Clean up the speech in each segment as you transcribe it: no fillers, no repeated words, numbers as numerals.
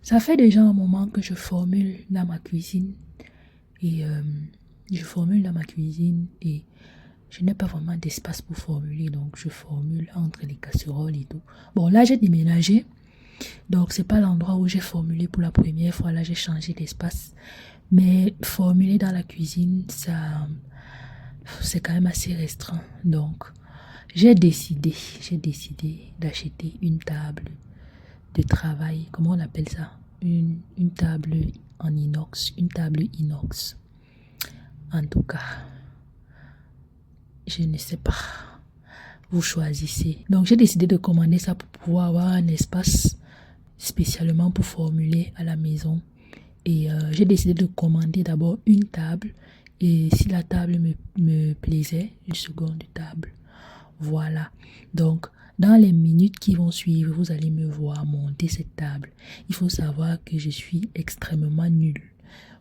Ça fait déjà un moment que je formule dans ma cuisine. Et je formule dans ma cuisine et je n'ai pas vraiment d'espace pour formuler. Donc, je formule entre les casseroles et tout. Bon, là, j'ai déménagé. Donc, c'est pas l'endroit où j'ai formulé pour la première fois. Là, j'ai changé d'espace. Mais formuler dans la cuisine, ça, c'est quand même assez restreint. Donc, j'ai décidé d'acheter une table de travail. Comment on appelle ça? Une table en inox. Une table inox. En tout cas, je ne sais pas. Vous choisissez. Donc, j'ai décidé de commander ça pour pouvoir avoir un espace spécialement pour formuler à la maison. Et j'ai décidé de commander d'abord une table. Et si la table me plaisait, une seconde table. Voilà. Donc, dans les minutes qui vont suivre, vous allez me voir monter cette table. Il faut savoir que je suis extrêmement nulle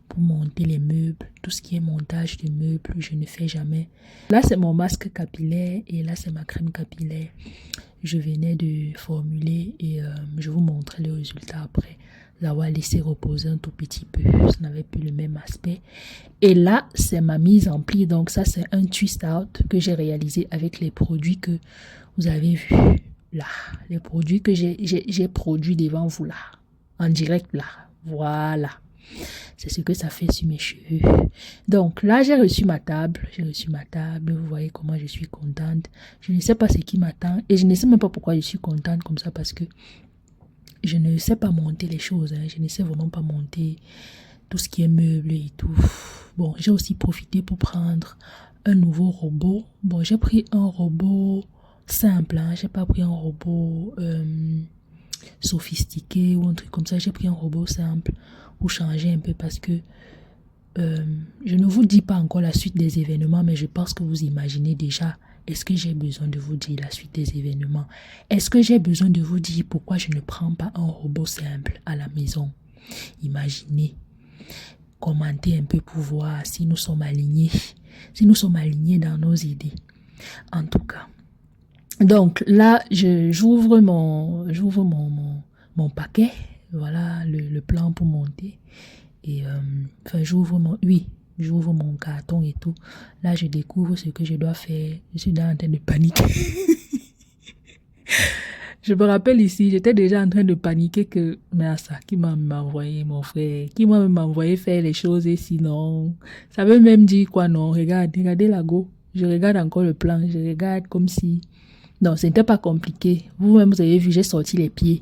pour monter les meubles. Tout ce qui est montage de meubles, je ne fais jamais. Là, c'est mon masque capillaire et là, c'est ma crème capillaire. Je venais de formuler et je vous montrerai le résultat après l'avoir laissé reposer un tout petit peu. Ça n'avait plus le même aspect. Et là, c'est ma mise en pli. Donc ça, c'est un twist out que j'ai réalisé avec les produits que vous avez vus là. Les produits que j'ai produits devant vous là. En direct là. Voilà. C'est ce que ça fait sur mes cheveux. Donc là, j'ai reçu ma table. Vous voyez comment je suis contente. Je ne sais pas ce qui m'attend. Et je ne sais même pas pourquoi je suis contente comme ça. Parce que je ne sais pas monter les choses. Je ne sais vraiment pas monter tout ce qui est meuble et tout. Bon, j'ai aussi profité pour prendre un nouveau robot. Bon, j'ai pris un robot simple. J'ai pas pris un robot sophistiqué ou un truc comme ça. J'ai pris un robot simple pour changer un peu parce que je ne vous dis pas encore la suite des événements, mais je pense que vous imaginez déjà. Est-ce que j'ai besoin de vous dire la suite des événements? Est-ce que j'ai besoin de vous dire pourquoi je ne prends pas un robot simple à la maison? Imaginez. Commentez un peu pour voir si nous sommes alignés. Si nous sommes alignés dans nos idées. En tout cas. Donc là, j'ouvre mon paquet. Voilà le plan pour monter. Et j'ouvre mon carton et tout. Là, je découvre ce que je dois faire. Je suis en train de paniquer. Je me rappelle ici, j'étais déjà en train de paniquer que, mais ça, qui m'a envoyé mon frère, qui m'a même envoyé faire les choses et sinon, ça veut même dire quoi, non, regardez la go. Je regarde encore le plan, je regarde comme si, non, ce n'était pas compliqué. Vous-même, vous avez vu, j'ai sorti les pieds,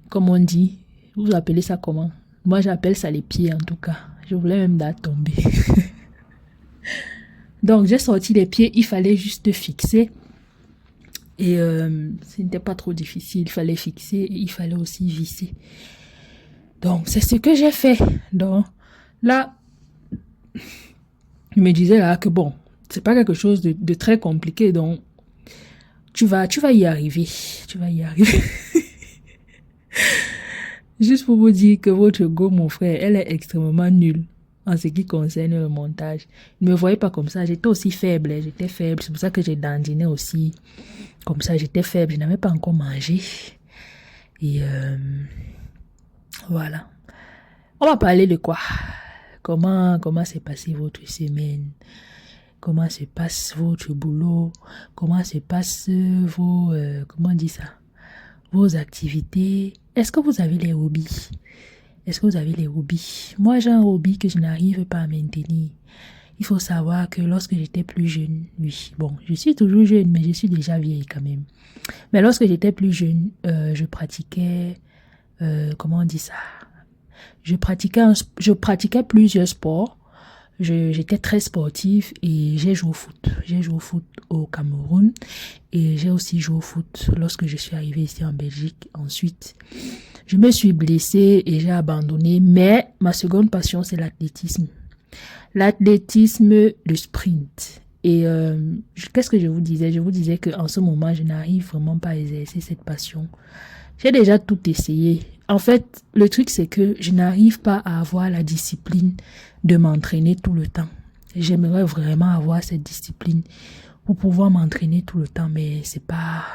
comme on dit. Vous appelez ça comment? Moi, j'appelle ça les pieds en tout cas. Je voulais même la tomber. Donc, j'ai sorti les pieds, il fallait juste fixer. Et ce n'était pas trop difficile, il fallait fixer et il fallait aussi visser. Donc, c'est ce que j'ai fait. Donc, là, je me disais là que bon, c'est pas quelque chose de très compliqué. Donc, tu vas y arriver. Tu vas y arriver. Juste pour vous dire que votre go, mon frère, elle est extrêmement nulle en ce qui concerne le montage. Ne me voyez pas comme ça, j'étais aussi faible, j'étais faible. C'est pour ça que j'ai dandiné aussi. Comme ça, j'étais faible, je n'avais pas encore mangé. Et voilà. On va parler de quoi? Comment s'est passée votre semaine? Comment se passe votre boulot? Comment se passent comment on dit ça? Vos activités? Est-ce que vous avez les hobbies? Moi, j'ai un hobby que je n'arrive pas à maintenir. Il faut savoir que lorsque j'étais plus jeune, oui, bon, je suis toujours jeune, mais je suis déjà vieille quand même. Mais lorsque j'étais plus jeune, je pratiquais, comment on dit ça? Je pratiquais plusieurs sports. J'étais très sportive et j'ai joué au foot. J'ai joué au foot au Cameroun et j'ai aussi joué au foot lorsque je suis arrivée ici en Belgique. Ensuite, je me suis blessée et j'ai abandonné. Mais ma seconde passion, c'est l'athlétisme. L'athlétisme, le sprint. Et qu'est-ce que je vous disais? Je vous disais qu'en ce moment, je n'arrive vraiment pas à exercer cette passion. J'ai déjà tout essayé. En fait, le truc, c'est que je n'arrive pas à avoir la discipline de m'entraîner tout le temps. J'aimerais vraiment avoir cette discipline pour pouvoir m'entraîner tout le temps, mais c'est pas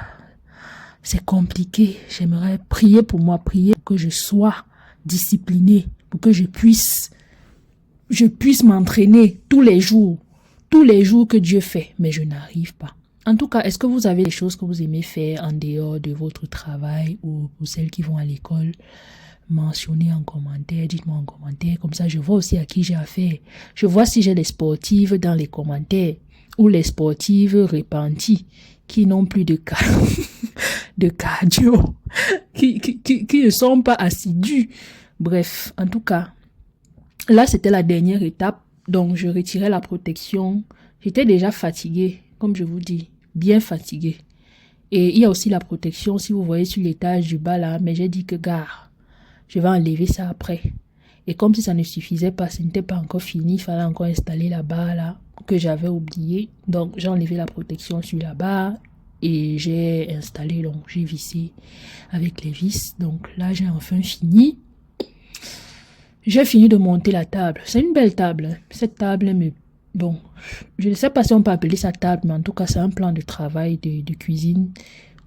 c'est compliqué. J'aimerais prier pour moi, prier pour que je sois disciplinée, pour que je puisse m'entraîner tous les jours que Dieu fait, mais je n'arrive pas. En tout cas, est-ce que vous avez des choses que vous aimez faire en dehors de votre travail ou pour celles qui vont à l'école? Mentionnez en commentaire, dites-moi en commentaire, comme ça je vois aussi à qui j'ai affaire. Je vois si j'ai des sportives dans les commentaires ou les sportives repenties qui n'ont plus de cardio, qui ne sont pas assidus. Bref, en tout cas, là c'était la dernière étape, donc je retirais la protection. J'étais déjà fatiguée, comme je vous dis, bien fatiguée. Et il y a aussi la protection, si vous voyez sur l'étage du bas là, mais j'ai dit que gare. Je vais enlever ça après. Et comme si ça ne suffisait pas, ce n'était pas encore fini, il fallait encore installer la barre là, que j'avais oublié. Donc, j'ai enlevé la protection sur la barre et j'ai installé, donc j'ai vissé avec les vis. Donc là, j'ai enfin fini. J'ai fini de monter la table. C'est une belle table. Hein. Cette table, mais bon, je ne sais pas si on peut appeler ça table, mais en tout cas, c'est un plan de travail de cuisine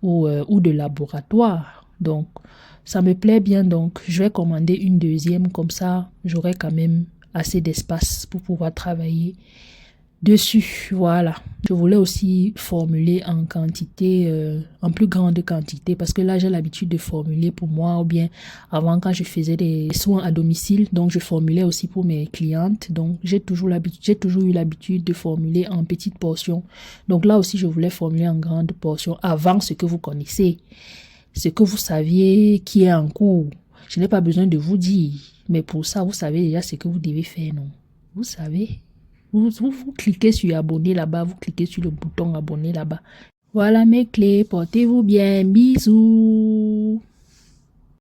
ou de laboratoire. Donc, ça me plaît bien, donc je vais commander une deuxième, comme ça j'aurai quand même assez d'espace pour pouvoir travailler dessus. Voilà. Je voulais aussi formuler en quantité, en plus grande quantité, parce que là j'ai l'habitude de formuler pour moi, ou bien avant quand je faisais des soins à domicile, donc je formulais aussi pour mes clientes. Donc j'ai toujours eu l'habitude de formuler en petites portions. Donc là aussi je voulais formuler en grande portion avant ce que vous connaissez. Ce que vous saviez qui est en cours, je n'ai pas besoin de vous dire. Mais pour ça, vous savez déjà ce que vous devez faire, non? Vous savez. Vous cliquez sur abonner là-bas, vous cliquez sur le bouton abonner là-bas. Voilà mes clés, portez-vous bien, bisous.